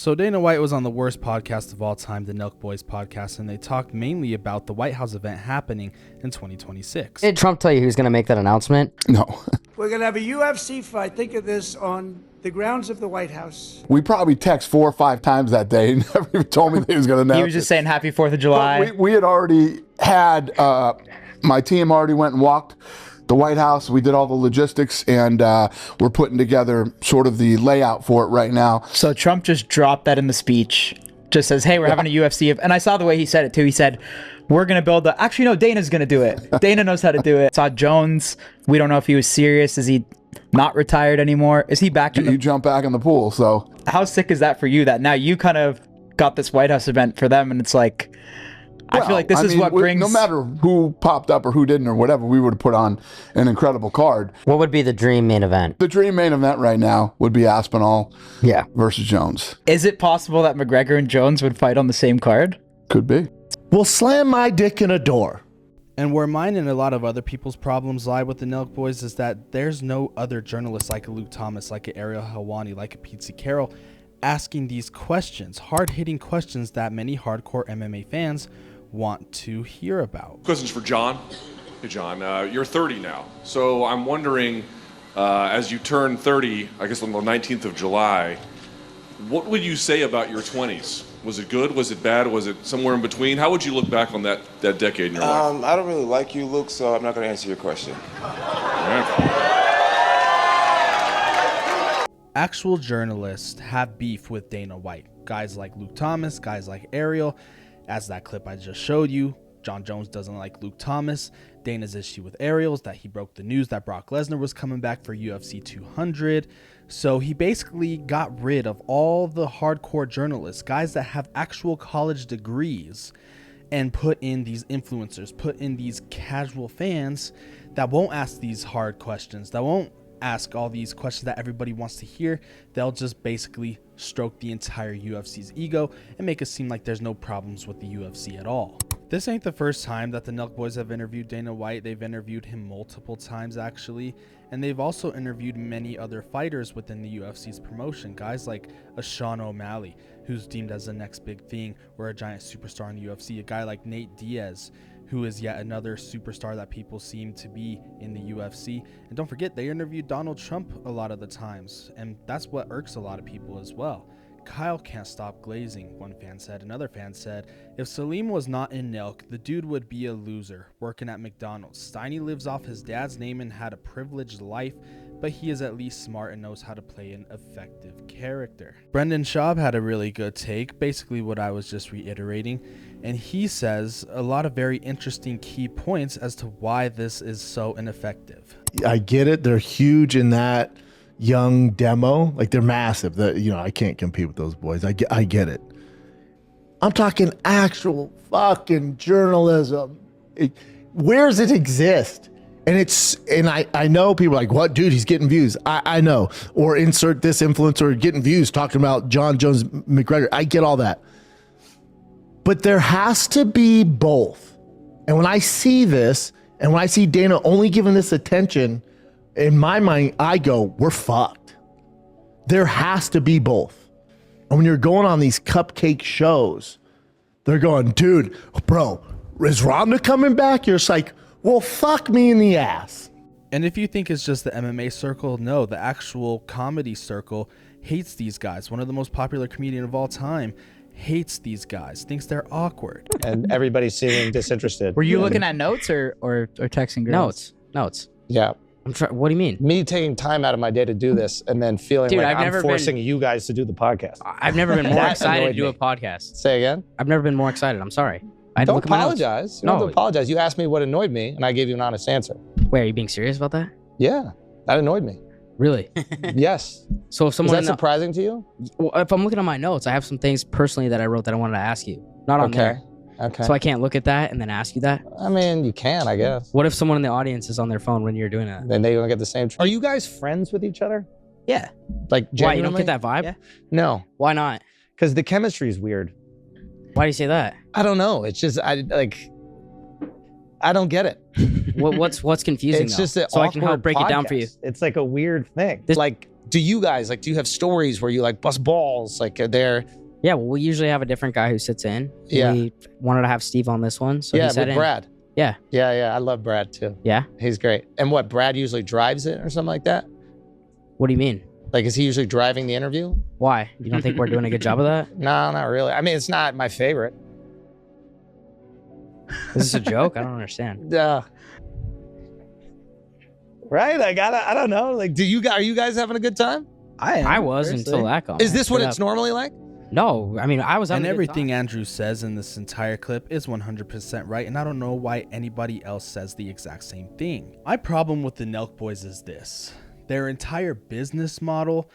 So Dana White was on the worst podcast of all time, the Nelk Boys podcast, and they talked mainly about the White House event happening in 2026. Did Trump tell you he was going to make that announcement? No. We're going to have a UFC fight. Think of this on the grounds of the White House. We probably text 4 or 5 times that day. He never even told me that he was going to announce He was just saying happy 4th of July. But we had already had, my team already went and walked the White House. We did all the logistics, and we're putting together sort of the layout for it right now. So Trump just dropped that in the speech. Just says, hey, we're having a UFC. And I saw the way he said it too. He said, we're going to build the... Actually, no, Dana's going to do it. Dana knows how to do it. Saw Jones. We don't know if he was serious. Is he not retired anymore? Is he back in You jump back in the pool, so... How sick is that for you that now you kind of got this White House event for them, and it's like... I feel like this is what brings... No matter who popped up or who didn't or whatever, we would have put on an incredible card. What would be the dream main event? The dream main event right now would be Aspinall versus Jones. Is it possible that McGregor and Jones would fight on the same card? Could be. We'll slam my dick in a door. And where mine and a lot of other people's problems lie with the Nelk Boys is that there's no other journalists like a Luke Thomas, like a Ariel Helwani, like a Pete Carroll, asking these questions, hard-hitting questions that many hardcore MMA fans want to hear about. Questions for John. Hey, John, you're 30 now. So I'm wondering, as you turn 30, I guess on the 19th of July, what would you say about your 20s? Was it good? Was it bad? Was it somewhere in between? How would you look back on that decade in your life? I don't really like you, Luke, so I'm not going to answer your question. Actual journalists have beef with Dana White. Guys like Luke Thomas, guys like Ariel. As that clip I just showed you, John Jones doesn't like Luke Thomas. Dana's issue with Ariel is that he broke the news that Brock Lesnar was coming back for UFC 200. So he basically got rid of all the hardcore journalists, guys that have actual college degrees, and put in these influencers, put in these casual fans that won't ask these hard questions, that won't ask all these questions that everybody wants to hear. They'll just basically stroke the entire UFC's ego and make it seem like there's no problems with the UFC at all. This ain't the first time that the Nelk Boys have interviewed Dana White. They've interviewed him multiple times actually, and they've also interviewed many other fighters within the UFC's promotion, guys like a Sean O'Malley, who's deemed as the next big thing or a giant superstar in the UFC, a guy like Nate Diaz, who is yet another superstar that people seem to be in the UFC. And don't forget, they interviewed Donald Trump a lot of the times, and that's what irks a lot of people as well. Kyle can't stop glazing, one fan said. Another fan said, if Salim was not in Nelk, the dude would be a loser, working at McDonald's. Steiny lives off his dad's name and had a privileged life, but he is at least smart and knows how to play an effective character. Brendan Schaub had a really good take, basically what I was just reiterating, and he says a lot of very interesting key points as to why this is so ineffective. I get it. They're huge in that young demo. Like, they're massive. I can't compete with those boys. I get it. I'm talking actual fucking journalism. Where does it exist? And I know people are like, what, dude, he's getting views. I know. Or insert this influencer getting views talking about John Jones McGregor. I get all that. But there has to be both. And when I see this, and when I see Dana only giving this attention, in my mind, I go, we're fucked. There has to be both. And when you're going on these cupcake shows, they're going, dude, bro, is Ronda coming back? You're just like, well, fuck me in the ass. And if you think it's just the MMA circle, no, the actual comedy circle hates these guys. One of the most popular comedian of all time hates these guys, thinks they're awkward. And everybody's seeming disinterested. Were you looking at notes or texting girls? Notes. Yeah. What do you mean? Me taking time out of my day to do this and then feeling Dude, like I'm I'm forcing you guys to do the podcast. I've never been more That excited to annoyed do a me. podcast. Say again? I've never been more excited. I'm sorry. I had to Don't look at my notes. apologize. You don't have to apologize. You asked me what annoyed me, and I gave you an honest answer. Wait, are you being serious about that? Yeah, that annoyed me. Really? Yes. So if someone Is that surprising to you? Well, if I'm looking at my notes, I have some things personally that I wrote that I wanted to ask you. Not on there. Okay. So I can't look at that and then ask you that? I mean, you can, I guess. What if someone in the audience is on their phone when you're doing that? Then they're gonna get the same. Are you guys friends with each other? Yeah. Like, Why, you don't genuinely? get that vibe? Yeah. No. Why not? Because the chemistry is weird. Why do you say that? I don't know. It's just I don't get it. What's confusing It's though? just an so I can help awkward break it down for you. podcast. It's like a weird thing. This- like do you guys like? Do you have stories where you like bust balls? Like, are there? Yeah, well, we usually have a different guy who sits in. Yeah. We wanted to have Steve on this one, so Yeah, he sat with in. Brad. Yeah. Yeah. I love Brad too. Yeah. He's great. And what? Brad usually drives it or something like that. What do you mean? Like, is he usually driving the interview? Why? You don't think we're doing a good job of that? No, not really. I mean, it's not my favorite. Is this a joke? I don't understand. Right? Like, I don't know. Like, are you guys having a good time? I was until that comment. Is this what Straight it's up. normally like? No, I mean, I was having And a good everything time. Andrew says in this entire clip is 100% right, and I don't know why anybody else says the exact same thing. My problem with the Nelk Boys is this. Their entire business model,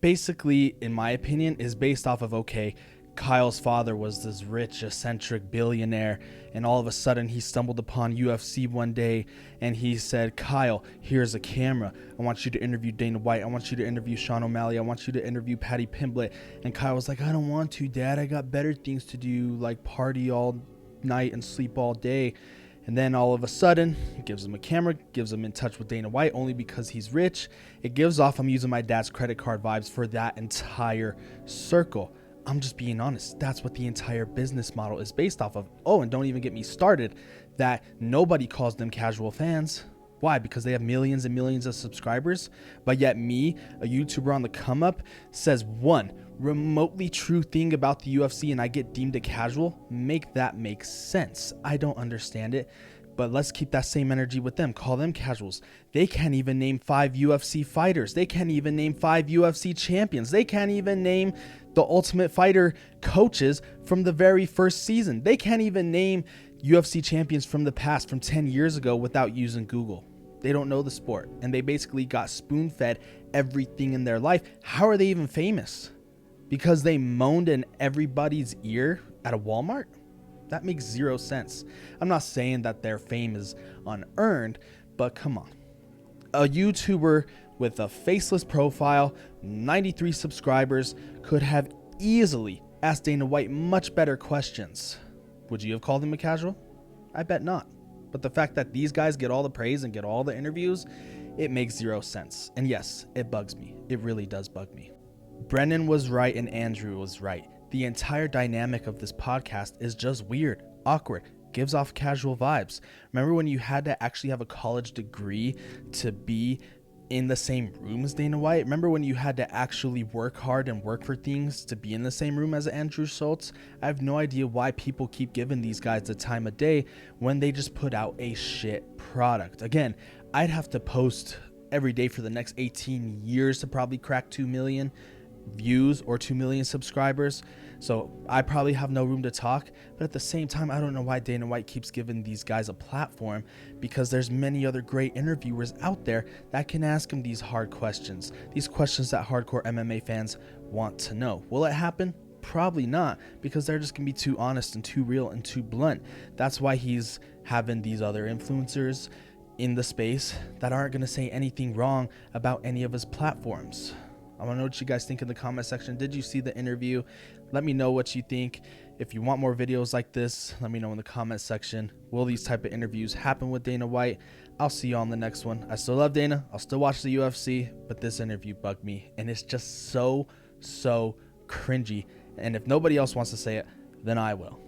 basically, in my opinion, is based off of, okay, Kyle's father was this rich, eccentric billionaire, and all of a sudden he stumbled upon UFC one day, and he said, Kyle, here's a camera. I want you to interview Dana White. I want you to interview Sean O'Malley. I want you to interview Patty Pimblett. And Kyle was like, I don't want to, Dad. I got better things to do, like party all night and sleep all day. And then all of a sudden, he gives him a camera, gives him in touch with Dana White only because he's rich. It gives off, I'm using my dad's credit card vibes for that entire circle. I'm just being honest. That's what the entire business model is based off of. Oh, and don't even get me started that nobody calls them casual fans. Why? Because they have millions and millions of subscribers. But yet me, a YouTuber on the come up, says one remotely true thing about the UFC and I get deemed a casual. Make that make sense. I don't understand it. But let's keep that same energy with them. Call them casuals. They can't even name 5 UFC fighters. They can't even name 5 UFC champions. They can't even name the Ultimate Fighter coaches from the very first season. They can't even name UFC champions from the past, from 10 years ago, without using Google. They don't know the sport. And they basically got spoon-fed everything in their life. How are they even famous? Because they moaned in everybody's ear at a Walmart? That makes zero sense. I'm not saying that their fame is unearned, but come on. A YouTuber with a faceless profile, 93 subscribers, could have easily asked Dana White much better questions. Would you have called him a casual? I bet not. But the fact that these guys get all the praise and get all the interviews, it makes zero sense. And yes, it bugs me. It really does bug me. Brennan was right and Andrew was right. The entire dynamic of this podcast is just weird, awkward, gives off casual vibes. Remember when you had to actually have a college degree to be in the same room as Dana White? Remember when you had to actually work hard and work for things to be in the same room as Andrew Schultz? I have no idea why people keep giving these guys the time of day when they just put out a shit product. Again, I'd have to post every day for the next 18 years to probably crack 2 million views or 2 million subscribers, so I probably have no room to talk. But at the same time, I don't know why Dana White keeps giving these guys a platform, because there's many other great interviewers out there that can ask him these hard questions, these questions that hardcore MMA fans want to know. Will it happen? Probably not, because they're just gonna be too honest and too real and too blunt. That's why he's having these other influencers in the space that aren't gonna say anything wrong about any of his platforms. I want to know what you guys think in the comment section. Did you see the interview? Let me know what you think. If you want more videos like this, let me know in the comment section. Will these type of interviews happen with Dana White? I'll see you on the next one. I still love Dana. I'll still watch the UFC, but this interview bugged me. And it's just so cringy. And if nobody else wants to say it, then I will.